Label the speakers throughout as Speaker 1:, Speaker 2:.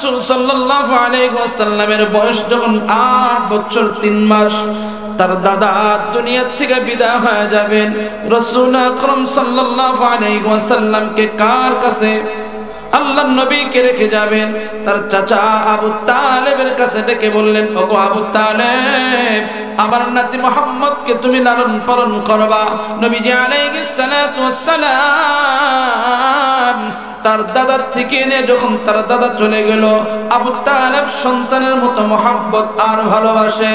Speaker 1: রাসূল সাল্লাল্লাহু আলাইহি ওয়াসাল্লামের বয়স যখন 8 বছর 3 মাস, তার দাদা দুনিয়া থেকে বিদায় হয়ে যাবেন। রাসূল আকরাম সাল্লাল্লাহু আলাইহি ওয়াসাল্লামকে কার কাছে? আল্লাহর নবীকে রেখে যাবেন। তার চাচা আবু তালেবের কাছে ডেকে বললেন, ওগো আবু তালেব, আমার নাতি মুহাম্মদকে তুমি লালন পালন করবা। নবীজি আলাইহিস সালাতু ওয়াস সালাম তার দাদার থেকে এনে যখন তার দাদা চলে গেল, আবু তালেব সন্তানের মতো মহব্বত আর ভালোবাসে।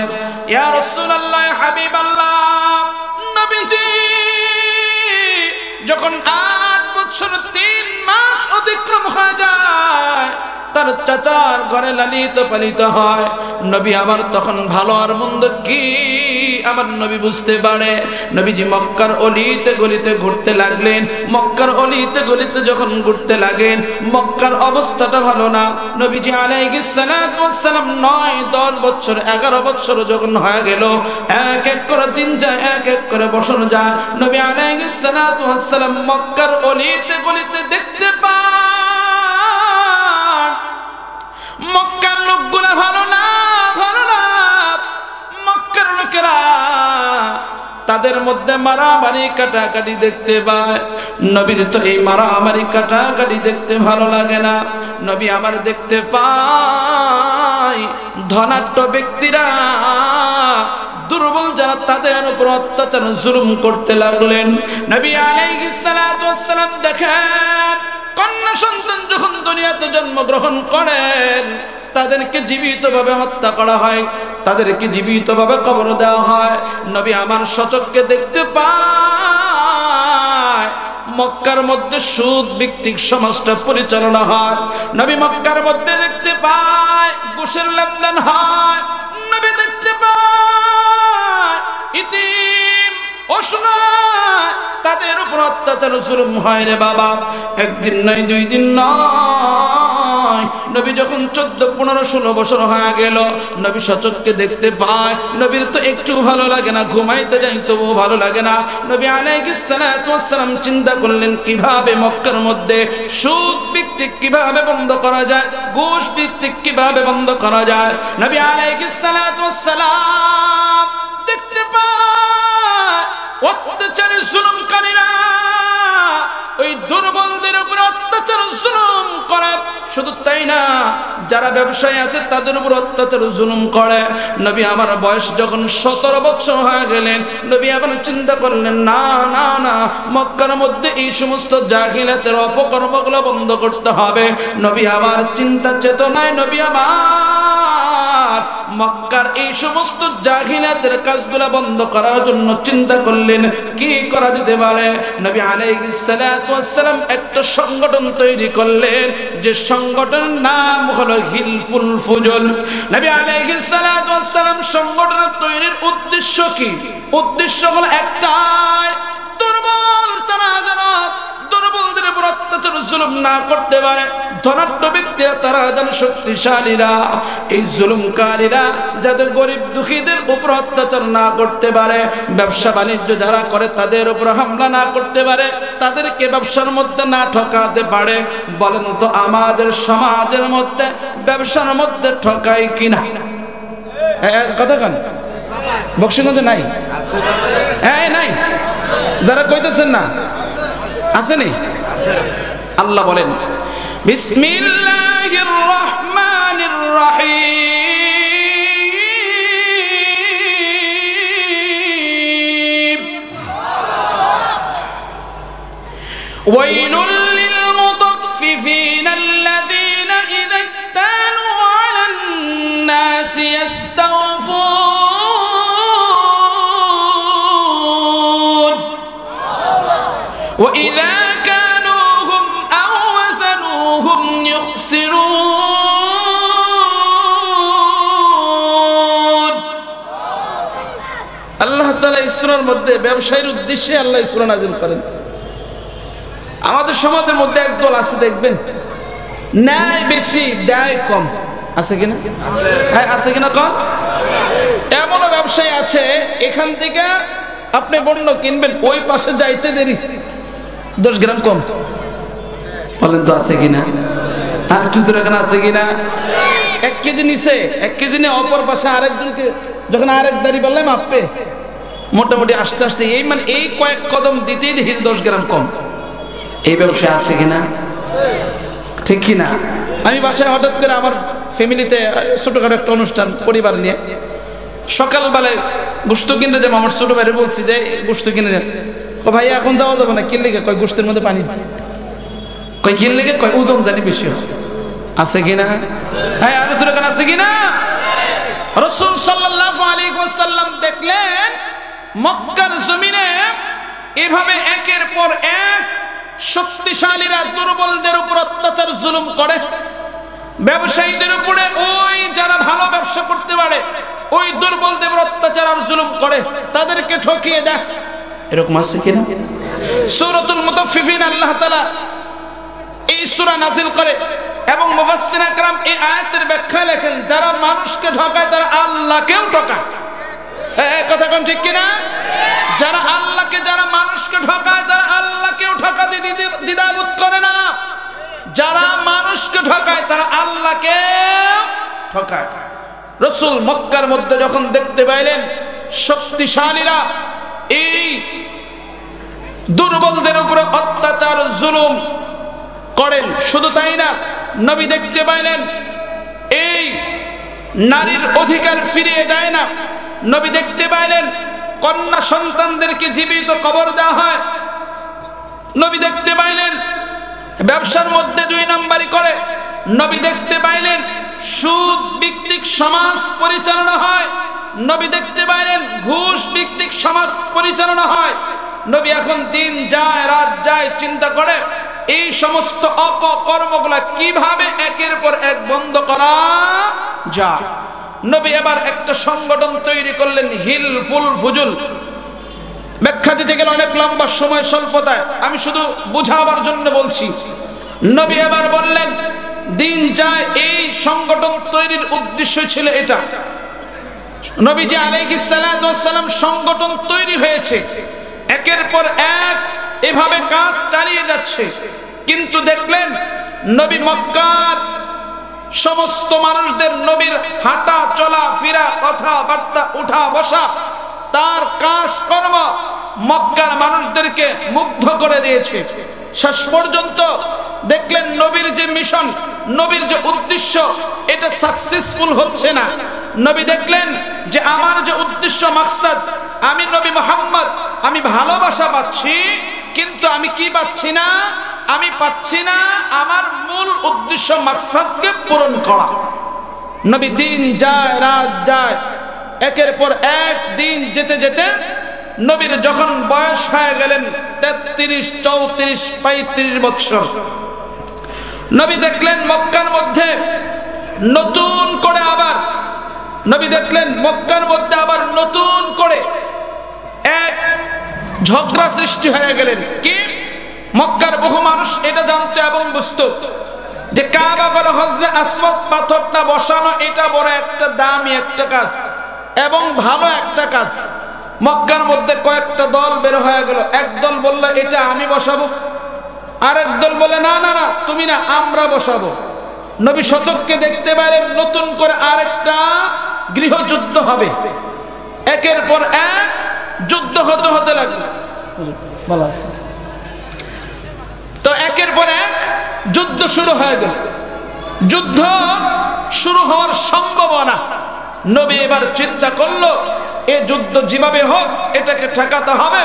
Speaker 1: ইয়া রাসূলুল্লাহ, ইয়া হাবিবাল্লাহ, নবীজি যখন 8 বছর 3 মাস অতিক্রম হয়ে যায়, তার চাচার ঘরে লালিত পালিত হয়। নবী আমার তখন ভালো আর মন্দ কি আমার নবী বুঝতে পারে। নবীজি মক্কার অলিতে গলিতে ঘুরতে লাগলেন। মক্কার অলিতে গলিতে যখন ঘুরতে লাগেন, মক্কার অবস্থাটা ভালো না। নবীজি আলাইহিস সালাতু ওয়াস সালাম 9, 10 বছর 11 বছর যখন হয়ে গেল, এক এক করে দিন যায়, এক এক করে বছর যায়। নবী আলাইহিস সালাতু ওয়াস সালাম মক্কার অলিতে গলিতে দেখতে পান মক্কার লোকগুলা ভালো না, ভালো না। মক্কার লোকেরা তাদের মধ্যে মারামারি কাটাকাটি দেখতে পায়। নবীর তো এই মারামারি কাটাকাটি দেখতে ভালো লাগে না। নবী আমার দেখতে পায় ধনাঢ্য ব্যক্তিরা দুর্বল যারা তাদের উপর অত্যাচার জুলুম করতে লাগলেন। নবী আলাইহিস সালাতু ওয়াস সালাম দেখেন কন্যা সন্তান যখন দুনিয়াতে জন্মগ্রহণ করেন, তাদেরকে জীবিতভাবে হত্যা করা হয়, তাদেরকে জীবিতভাবে কবর দেওয়া হয়। নবী আমার সচক্ষে দেখতে পায় মক্কার মধ্যে সুদ ভিত্তিক সমাজটা পরিচালনা হয়। নবী মক্কার মধ্যে দেখতে পায় ঘুষের লেনদেন হয়। নবী দেখতে পায় ইতিম অসহায় তাদের উপর অত্যাচার জুলুম হয় রে বাবা। একদিন নয়, 2 দিন নয়, নবী যখন 14, 15, 16 বছর হয়ে গেল, নবী সচক্ষে দেখতে পায় নবীর তো একটু ভালো লাগে না, ঘুমাইতে যাই তবুও ভালো লাগে না। নবী আলাইহিস সালাতু ওয়াস সালাম চিন্তা করলেন কিভাবে মক্কার মধ্যে সুদ ভিত্তিক কিভাবে বন্ধ করা যায়, ঘুষ ভিত্তিক কিভাবে বন্ধ করা যায়। নবী আলাইহিস সালাতু ওয়াস সালাম দেখতে পায় অত্যাচারী জুলুমকারীরা ওই দুর্বলদের উপর অত্যাচার জুলুম করে। শুধু তাই না, যারা ব্যবসায়ী আছে তাদের উপর অত্যাচার জুলুম করে। নবী আমার বয়স যখন 17 বছর হয়ে গেলেন, নবী আবার চিন্তা করলেন না না না, মক্কার মধ্যে এই সমস্ত জাহিলাতের অপকর্মগুলো বন্ধ করতে হবে। নবী আবার চিন্তা চেতনায় নবী আবার মক্কার এই সমস্ত জাহিলাতের কাজগুলো বন্ধ করার জন্য চিন্তা করলেন কি করা যেতে পারে। নবী আলাইহিস সালাতু ওয়াস সালাম একটা সংগঠন তৈরি করলেন, যে সংগঠনের নাম হলো হিলফুল ফুজুল। নবী আলাইহিস সালাতু ওয়াস সালাম সংগঠন তৈরির উদ্দেশ্য কি? উদ্দেশ্য হলো একটাই, দুর্বল তারা যেন দুর্বলদের উপর অত্যাচার জুলুম না করতে পারে। ধনাঢ্য ব্যক্তিরা তারা যেন শক্তিশালীরা এই জুলুমকারীরা যাতে গরিব দুঃখীদের উপর অত্যাচার না করতে পারে, ব্যবসা বাণিজ্য যারা করে তাদের উপর হামলা না করতে পারে, তাদেরকে ব্যবসার মধ্যে না ঠকাতে পারে। বলেন তো আমাদের সমাজের মধ্যে ব্যবসার মধ্যে ঠকাই কিনা? কথা কেন বক্সিগঞ্জে নাই? হ্যাঁ নাই, যারা কইতেছেন না আসেনি? আল্লাহ বলেন বিসমিল্লাহির রহমানির রহিম ওয়াইলুল লিল মুতাফফিফিনা আল্লাযীনা ইযা ইক্তালু আলান নাসি ইস্তাওফুন ওয়া ইযা কালুহুম আও ওয়াজানুহুম ইখসিরুন। আল্লাহ তাআলা এই সূরার মধ্যে ব্যবসায়ের উদ্দেশ্যে আল্লাহ এই সূরা নাযিল করেন। আমাদের সমাজের মধ্যে একদল আছে দেখবেন, ন্যায় বেশি দায় কম, আছে কিনা? হ্যাঁ আছে কিনা কম? এমন ব্যবসায়ী আছে এখান থেকে আপনি পণ্য কিনবেন, ওই পাশে যাইতে দেরি 10 গ্রাম কম। বলেন তো আছে কিনা? আর কিছু এখানে আছে কিনা? 1 কেজি নিছে, 1 কেজি নিয়ে অপর পাশে আরেকজনকে যখন আরেক দাঁড়ি বললে মাপবে, মোটামুটি আস্তে আস্তে এই মানে এই কয়েক কদম দিতেই দেখি 10 গ্রাম কম। এই ব্যবসা আছে কিনা? ঠিক কিনা? আমি বাসায় হঠাৎ করে আমার ফ্যামিলিতে ছোটখাটো একটা অনুষ্ঠান পরিবার নিয়ে সকালবেলায় গোশত কিনতে যাবো, আমার ছোট ভাইরে বলছি যে গোশত কিনে যান। ও ভাই এখন যাওয়া যাবে না, কিনলে কয় গোশতের মধ্যে পানি দিচ্ছে, কয় কিনলে কয় ওজন জানি বেশি আছে কিনা? হ্যাঁ আলোচনা কেন আছে কিনা? রাসূল সাল্লাল্লাহু আলাইহি ওয়াসাল্লাম দেখলেন মক্কার জমিনে এভাবে একের পর এক শক্তিশালীরা দুর্বলদের উপর অত্যাচার জুলুম করে, ব্যবসায়ীদের উপরে ওই যারা ভালো ব্যবসা করতে পারে ওই দুর্বলদের উপর অত্যাচার আর জুলুম করে, তাদেরকে ঠকিয়ে দেয়। এরকম আছে কিনা? সূরাতুল মুতাফফিফিন আল্লাহ তাআলা এই সূরা নাযিল করে এবং মুফাসসিরিন کرام এই আয়াতের ব্যাখ্যা লেখেন যারা মানুষকে ঠকায় তারা আল্লাহকেও ঠকায়। এই কথা কোন ঠিক কিনা? যারা আল্লাহকে যারা মানুষকে ঠকায় তারা আল্লাহকেও ঠকাতে দ্বিধাবোধ করে না। যারা মানুষকে ঠকায় তারা আল্লাহকে ঠকায়। রাসূল মক্কার মধ্যে যখন দেখতে পাইলেন শক্তিশালীরা এই দুর্বলদের উপরে অত্যাচার জুলুম করেন, শুধু তাই না নবী দেখতে পাইলেন এই নারীর অধিকার ফিরিয়ে দেয় না। নবী দেখতে পাইলেন কন্যা সন্তানদেরকে জীবিত কবর দেওয়া হয়। নবী দেখতে পাইলেন ব্যবসার মধ্যে 2 নাম্বারি করে। নবী দেখতে পাইলেন সুদ ভিত্তিক সমাজ পরিচালনা হয়। নবী দেখতে পাইলেন ঘুষ ভিত্তিক সমাজ পরিচালনা হয়। নবী এখন দিন যায় রাত যায় চিন্তা করে এই সমস্ত অপকর্মগুলা কিভাবে একের পর এক বন্ধ করা যায়। নবী এবার একটা সংগঠন তৈরি করলেন হিলফুল ফুজুল। ব্যাখ্যা দিতে গেলে অনেক লম্বা সময় স্বল্পতায় আমি শুধু বুঝাবার জন্য বলছি। নবী এবার বললেন দিন যায় এই সংগঠন তৈরির উদ্দেশ্য ছিল এটা। নবীজি আলাইহিস সালাতু ওয়াস সালাম সংগঠন তৈরি হয়েছে, একের পর এক এভাবে কাজ চালিয়ে যাচ্ছে, কিন্তু দেখলেন নবী মক্কার সমস্ত মানুষদের নবীর হাঁটা চলা ফিরা কথাবার্তা উঠা বসা তার কাজকর্ম মক্কার মানুষদেরকে মুগ্ধ করে দিয়েছে। শেষ পর্যন্ত দেখলেন নবীর যে মিশন নবীর যে উদ্দেশ্য এটা সাকসেসফুল হচ্ছে না। নবী দেখলেন যে আমার যে উদ্দেশ্য মাকসাদ আমি নবী মুহাম্মদ আমি ভালোবাসা পাচ্ছি, কিন্তু আমি কি পাচ্ছি না? আমি পাচ্ছি না আমার মূল উদ্দেশ্য মাকসাদকে পূরণ করা। নবী দিন যায় রাত যায়, একের পর এক দিন যেতে যেতে নবীর যখন বয়স হয়ে গেলেন 33, 34, 35 বছর, নবী দেখলেন মক্কার মধ্যে নতুন করে আবার নবী দেখলেন মক্কার মধ্যে আবার নতুন করে এক ঝগড়া সৃষ্টি হয়ে গেলেন। কি? মক্কার বহু মানুষ এটা জানতো এবং বুঝতো যে কাবা ঘরে হযরত আসওয়াদ পাথরটা বসানো এটা বড় একটা দামি একটা কাজ এবং ভালো একটা কাজ। মক্কার মধ্যে কয়েকটা দল বের হয়ে গেল। এক দল বলল এটা আমি বসাবো, আরেক দল বলে না না না তুমি না আমরা বসাবো। নবী সচক্ষে দেখতে পারেন নতুন করে আরেকটা গৃহযুদ্ধ হবে। একের পর এক যুদ্ধ হতে লাগলো। তো একের পর এক যুদ্ধ শুরু হয়ে গেল। যুদ্ধ শুরু হওয়ার সম্ভাবনা নবী এবার চিন্তা করলো এই যুদ্ধ যেভাবে হোক এটাকে ঠেকাতে হবে,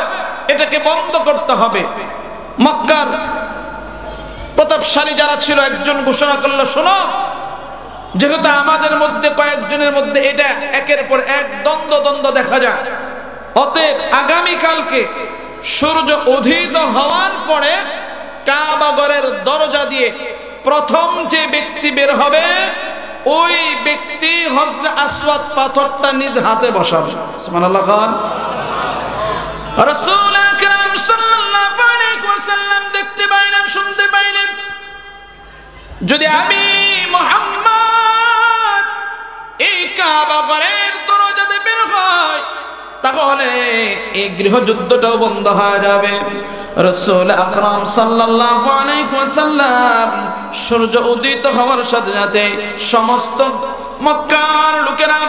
Speaker 1: এটাকে বন্ধ করতে হবে। মক্কার প্রতাপশালী যারা ছিল একজন ঘোষণা করলো শোনো, যেহেতু আমাদের মধ্যে কয়েকজনের মধ্যে এটা একের পর এক দ্বন্দ্ব দেখা যায়, অতএব আগামীকালকে সূর্য উদিত হওয়ার পরে কাবা ঘরের দরজা দিয়ে প্রথম যে ব্যক্তি বের হবে ওই ব্যক্তি হযরত আসওয়াদ পাথরটা নিজ হাতে বসাবে। সুবহানাল্লাহ। খান রাসূল আকরাম সাল্লাল্লাহু আলাইহি ওয়াসাল্লাম দেখতে পাইলেন শুনতে পাইলেন যদি আমি মুহাম্মদ এই কাবা ঘরের দরজাতে বের হই তাহলে এই গৃহযুদ্ধটাও বন্ধ হয়ে যাবে। রাসূল আকরাম সাল্লাল্লাহু আলাইহি ওয়াসাল্লাম সূর্য উদিত হওয়ার সাথে সাথে সমস্ত মক্কার লোকেরা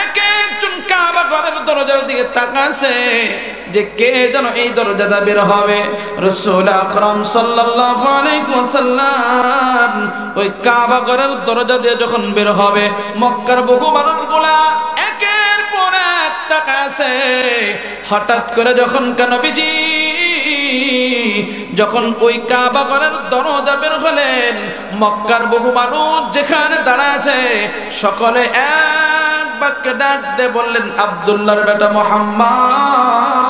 Speaker 1: এক একজন কাবা ঘরের দরজার দিকে তাকাছে যে কে যেন এই দরজাটা বের হবে। রাসূল আকরাম সাল্লাল্লাহু আলাইহি ওয়াসাল্লাম ওই কাবা ঘরের দরজা দিয়ে যখন বের হবে, মক্কার বহু মানুষগুলা একের পর এক তাকাছে। হঠাৎ করে যখন নবীজি যখন ওই কাবা ঘরের দরজা বের হলেন, মক্কার বহু মানুষ যেখানে দাঁড়ায় আছে সকলে এক বাক্যে ডাক দিয়ে বললেন, আব্দুল্লাহর বেটা মুহাম্মদ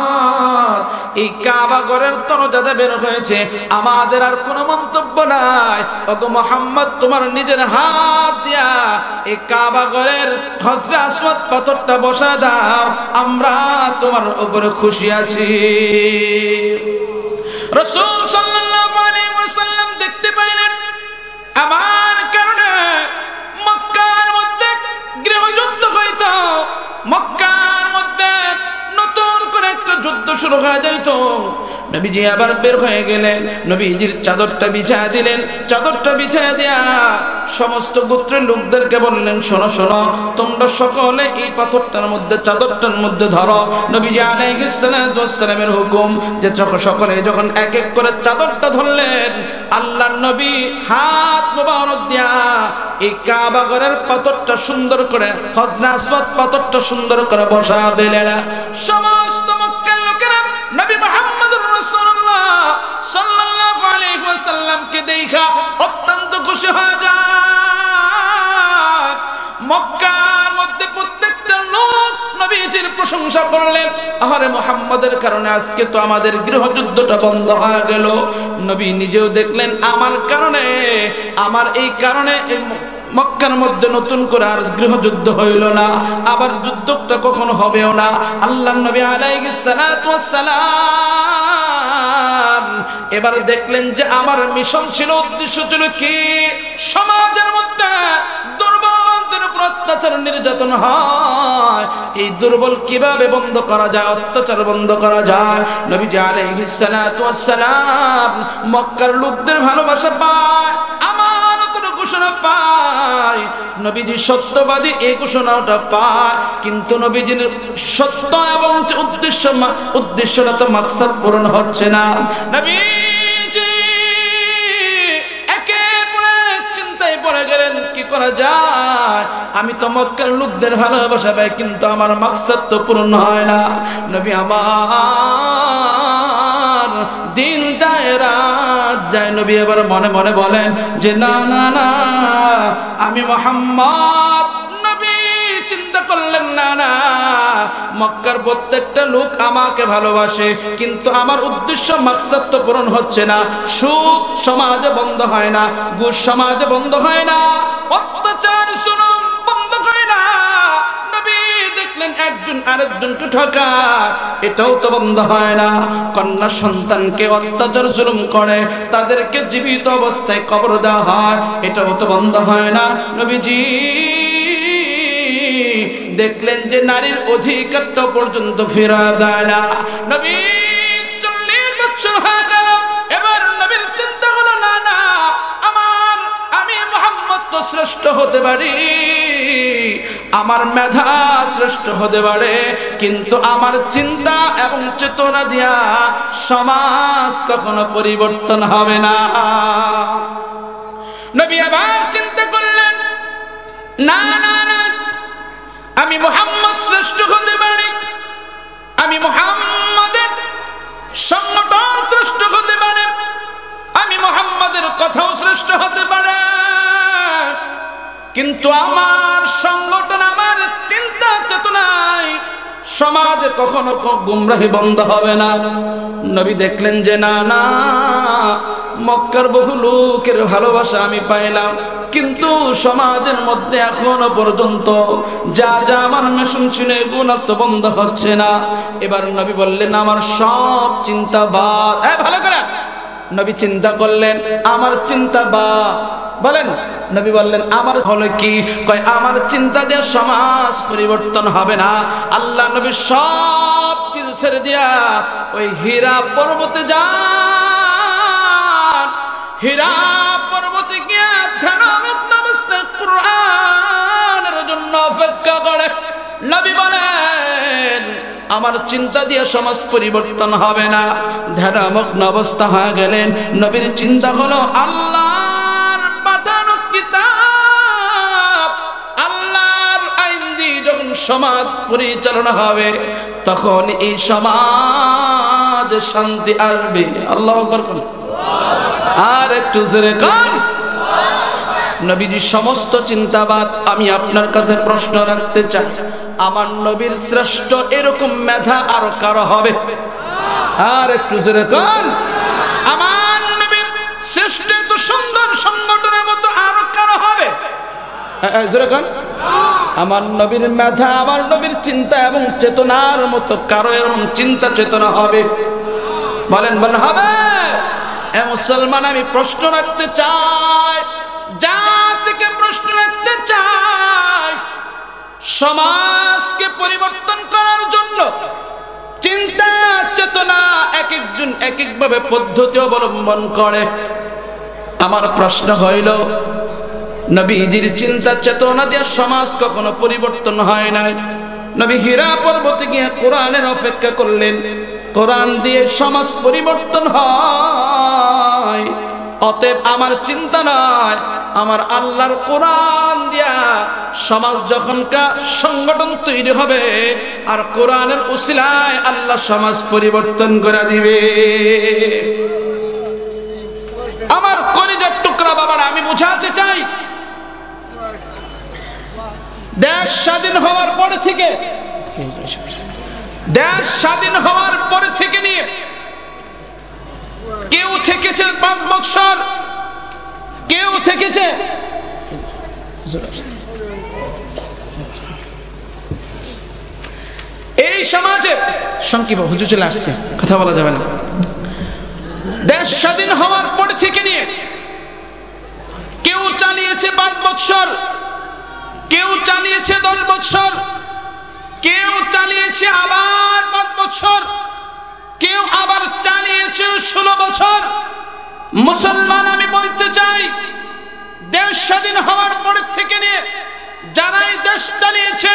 Speaker 1: এই কাবা ঘরের দরজা বের হয়েছে, আমাদের আর কোনো মন্তব্য নাই। ওগো মুহাম্মদ, তোমার নিজের হাত দিয়া এই কাবা ঘরের হজরে আসওয়াদ পাথরটা বসা দাও, আমরা তোমার উপরে খুশি আছি। রাসূল সাল্লাল্লাহু আলাইহি ওয়াসাল্লাম দেখতে পাইলেন আমার কারণে মক্কার মধ্যে গৃহযুদ্ধ হইতো, মক্কার মধ্যে নতুন করে একটা যুদ্ধ শুরু হয়ে যাইত। নবীজি আবার বের হয়ে গেলেন, নবীজির চাদরটা বিছায়া দিলেন, চাদরটা বিছায়া দিয়া সমস্ত গোত্রের লোকদেরকে বললেন, শোনো শোনো, তোমরা সকলে এই পাথরটার মধ্যে চাদরটার মধ্যে ধরো। নবীজি আলাইহিস সালাতু ওয়াস সালামের হুকুম যে সকলে যখন এক এক করে চাদরটা ধরলেন, আল্লাহর নবী হাত মোবারক দিয়া এই কাবা ঘরের পাথরটা সুন্দর করে, হজরে আসওয়াদ পাথরটা সুন্দর করে বসা দিলেন। সমস্ত মক্কার লোকেরা নবী মুহাম্মদুর রাসূলুল্লাহ সাল্লাল্লাহু আলাইহি ওয়াসাল্লামকে দেখা অত্যন্ত খুশি হয়ে যায়। মক্কার মধ্যে প্রত্যেকটা লোক নবীজির প্রশংসা করলেন, আরে মুহাম্মদের কারণে আজকে তো আমাদের গৃহযুদ্ধটা বন্ধ হয়ে গেল। নবী নিজেও দেখলেন আমার কারণে, আমার এই কারণে মক্কার মধ্যে নতুন করে আর গৃহযুদ্ধ হইল না, আবার যুদ্ধটা কখনো হবেও না। আল্লাহর নবী আলাইহিস সালাতু ওয়াস সালাম এবার দেখলেন যে আমার মিশন ছিল, উদ্দেশ্য ছিল কি, সমাজের মধ্যে দুর্বলদের উপর অত্যাচার নির্যাতন হয়, এই দুর্বল কিভাবে বন্ধ করা যায়, অত্যাচার বন্ধ করা যায়। নবীজি আলাইহিস সালাতু ওয়াস সালাম মক্কার লোকদের ভালোবাসা পায়, আমানতের ঘোষণা পায়, নবীজি সত্যবাদী এই ঘোষণাটা পায়। কিন্তু নবীজির সত্য এবং উদ্দেশ্যটা তো মাকসাদ পূরণ হচ্ছে না। নবীজি একের পর এক চিন্তায় পড়ে গেলেন, কি করা যায়, আমি তো মক্কার লোকদের ভালোবাসা পাই কিন্তু আমার মাকসাদ তো পূরণ হয় না। নবী আমার দিন যায় রাত যায়, নবী এবার মনে মনে বলেন যে না না না, আমি মুহাম্মদ, নবী চিন্তা করলেন না না, মক্কার প্রত্যেকটা লোক আমাকে ভালোবাসে কিন্তু আমার উদ্দেশ্য মাকসাদ তো পূরণ হচ্ছে না, সুদ সমাজে বন্ধ হয় না, ঘুষ সমাজে বন্ধ হয় না, অত্যাচার জুলুম বন্ধ হয় না। নবী দেখলেন একজন আরেকজনকে ঠকায়, এটাও তো বন্ধ হয় না। কন্যা সন্তানকে অত্যাচার জুলুম করে তাদেরকে জীবিত অবস্থায় কবর দেওয়া হয়, এটাও তো বন্ধ হয় না। নবীজি দেখলেন যে নারীর অধিকারটা পর্যন্ত ফেরা দেয় না। নবী 40 বছর হয়ে গেল, এবার নবীর চিন্তা হলো না না, আমি মুহাম্মদ তো শ্রেষ্ঠ হতে পারি, আমার মেধা শ্রেষ্ঠ হতে পারে, কিন্তু আমার চিন্তা এবং চেতনা দিয়া সমাজ কখনো পরিবর্তন হবে না। নবী আবার চিন্তা করলেন, না না না, আমি মুহাম্মদ শ্রেষ্ঠ হতে পারি, আমি মুহাম্মাদের সংগঠন শ্রেষ্ঠ হতে পারে, আমি মুহাম্মাদের কথাও শ্রেষ্ঠ হতে পারে, কিন্তু আমার সংগঠন, আমার চিন্তা চেতনায় সমাজে কখনো গুমরাহি বন্ধ হবে না। নবী দেখলেন যে না না, মক্কার বহু লোকের ভালোবাসা আমি পাইলাম কিন্তু সমাজের মধ্যে এখনো পর্যন্ত যা যা আমার মিশন ছিল এগুলো তো বন্ধ হচ্ছে না। এবার নবী বললেন আমার সব চিন্তা বাদ। ভালো করে নবী চিন্তা করলেন আমার চিন্তা বাদ, বলেন নবী বললেন আমার হলো কি? কয় আমার চিন্তা দিয়ে সমাজ পরিবর্তন হবে না। আল্লাহ নবী সব কিছু ছেড়ে দিয়া ওই হীরা পর্বতে যান। হীরা পর্বতে গিয়ে ধ্যানমগ্ন অবস্থায় কুরআনের জন্য অপেক্ষা করে। নবী বলেন আমার চিন্তা দিয়ে সমাজ পরিবর্তন হবে না। ধ্যানমগ্ন অবস্থা হয়ে গেলেন। নবীর চিন্তা হলো আল্লাহর পাঠানো কিতাব, আল্লাহর আইন দিয়ে যখন সমাজ পরিচালনা হবে তখন এই সমাজ শান্তি আসবে। আল্লাহু আকবার। আর একটু জোরে কান। নবীজি সমস্ত চিন্তাবাদ। আমি আপনার কাছে প্রশ্ন রাখতে চাই, আমার নবীর শ্রেষ্ঠ এরকম মেধা আরো কারো হবে? আর একটু জোরে কান। আমার নবীর শ্রেষ্ঠ এত সুন্দর সংগঠনের মতো আরো কারো হবে? জোরে কান। আমার নবীর মেধা, আমার নবীর চিন্তা এবং চেতনার মতো কারো এরকম চিন্তা চেতনা হবে? বলেন বলেন হবে? এ মুসলমান, আমি প্রশ্ন রাখতে চাই, জাতিকে প্রশ্ন রাখতে চাই, সমাজকে পরিবর্তন করার জন্য চিন্তা চেতনা এক একজন এক একভাবে পদ্ধতি অবলম্বন করে। আমার প্রশ্ন হইল, নবীজির চিন্তা চেতনা দিয়ে সমাজ কখনো পরিবর্তন হয় নাই। নবী হীরা পর্বতে গিয়ে কোরআনের অপেক্ষা করলেন, কোরআন দিয়ে সমাজ পরিবর্তন হয়। অতএব আমার চিন্তা নয়, আমার আল্লাহর কোরআন দিয়া সমাজ যখনকার সংগঠন তৈরি হবে আর কোরআনের উসিলায় আল্লাহ সমাজ পরিবর্তন করে দিবে। আমার কলিজার টুকরা বাবারা, আমি বুঝাতে চাই, দেশ স্বাধীন হওয়ার পরে থেকে, দেশ স্বাধীন হওয়ার পরে থেকে নিয়ে কেউ থেকেছে 5 বছর, কেউ থেকেছে এই সমাজে সংক্ষিপ্ত, হুজুর চলে আসছে, কথা বলা যাবে না। দেশ স্বাধীন হওয়ার পর থেকে নিয়ে কেউ চালিয়েছে 5 বছর, কেউ চালিয়েছে 10 বছর, কেউ চালিয়েছে আবার 5 বছর, কেউ আবার চালিয়েছে 16 বছর। মুসলমান, আমি বলতে চাই, দেশ স্বাধীন হওয়ার পর থেকে নিয়ে যারাই দেশ চালিয়েছে,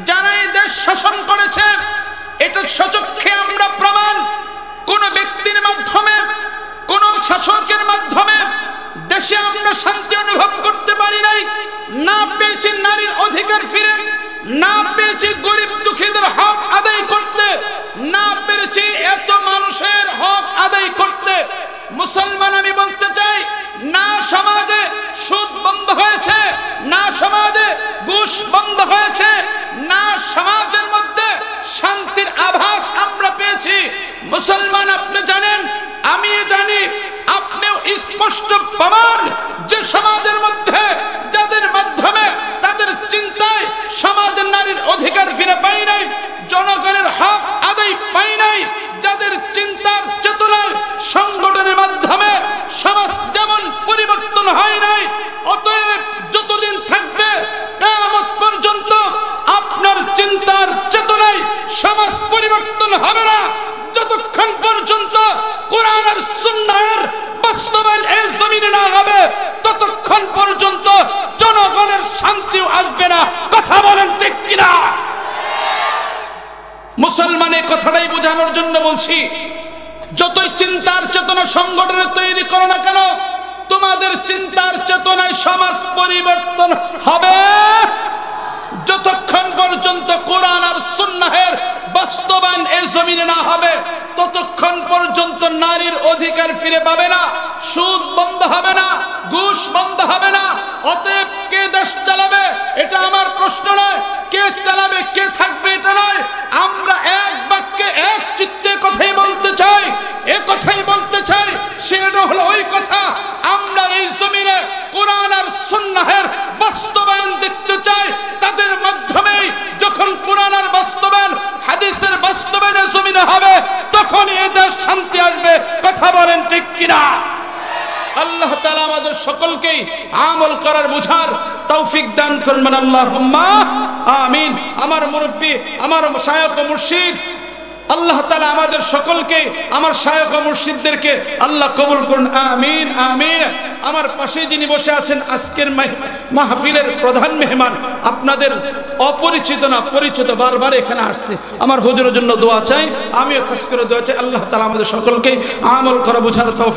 Speaker 1: যারাই দেশ শাসন করেছে, এটা সচক্ষে আমরা প্রমাণ। কোন ব্যক্তির মাধ্যমে, কোন শাসকের মাধ্যমে দেশে আমরা শান্তি অনুভব করতে পারি নাই। না পেয়েছি নারীর অধিকার ফিরে, না পেয়েছি গরিব দুঃখীদের হক আদায় করতে, না পেরেছি এত মানুষের হক আদায় করতে। মুসলমান, আমি বলতে চাই, না সমাজে সুদ বন্ধ হয়েছে, না সমাজে ঘুষ বন্ধ হয়েছে, না সমাজের মধ্যে শান্তির আভাস আমরা পেয়েছি। মুসলমান, আপনি জানেন, আমি জানি, আপনিও স্পষ্ট প্রমাণ যে সমাজের মধ্যে যাদের মাধ্যমে তাদের চিন্তায় সমাজের নারীর অধিকার ফিরে পাই নাই, জনগণের হক আদায় পাই নাই, যাদের চিন্তার চেতনার সংগঠনের মাধ্যমে সমাজ যেমন পরিবর্তন হয় নাই, অতএব যতদিন থাকবে কিয়ামত পর্যন্ত আপনার চিন্তার চেতনায় সমাজ পরিবর্তন হবে না। যতক্ষণ পর্যন্ত কোরআন আর সুন্নাহর বাস্তবায়ন এই জমিনে না হবে, ততক্ষণ পর্যন্ত জনগণের শান্তিও আসবে না। কথা বলেন ঠিক কিনা? মুসলমানের কথাটাই বোঝানোর জন্য বলছি, যতই চিন্তার চেতনা সংগঠনে তৈরি করো না কেন, তোমাদের চিন্তার চেতনায় সমাজ পরিবর্তন হবে যতক্ষণ পর্যন্ত কোরআন আর সুন্নাহের বাস্তবায়ন এই জমিনে না হবে, ততক্ষণ পর্যন্ত নারীর অধিকার ফিরে পাবে না, সুদ বন্ধ হবে না, ঘুষ বন্ধ হবে না। অতএব কে দেশ চালাবে এটা আমার প্রশ্ন নয়, কে চালাবে কে থাকবে এটা নয়। আমরা এক বাক্যে এক চিত্তে কথাই বলতে চাই, এ কথাই বলতে চাই, সেটা হলো ওই কথা, আমরা এই জমিনে কোরআন আর সুন্নাহের বাস্তবায়ন দেখতে চাই। তাদের মাধ্যমেই যখন কোরআন আর বাস্তবায়ন, হাদিসের বাস্তবায়নের জমিনে হবে, তখন এ দেশ শান্তি আসবে। কথা বলেন ঠিক কিনা? আল্লাহ তাআলা আমাদের সকলকেই আমল করার বুঝার তৌফিক দান করুন, আল্লাহুম্মা আমিন। আমার মুরব্বি, আমার শায়খ ও মুর্শিদ, আল্লাহ তাআলা আমাদের সকলকে, আমার শায়খ ও মুর্শিদদেরকে আল্লাহ কবুল করুন, আমিন আমিন। আমার পাশে যিনি বসে আছেন আজকের মাহফিলের প্রধান মেহমান, আপনাদের অপরিচিত না পরিচিত, বারবার এখানে আসছে, আমার হুজুরের জন্য দোয়া চাই, আমিও খাস করে দোয়া চাই। আল্লাহ তাআলা আমাদের সকলকে আমল করা বুঝার তৌফিক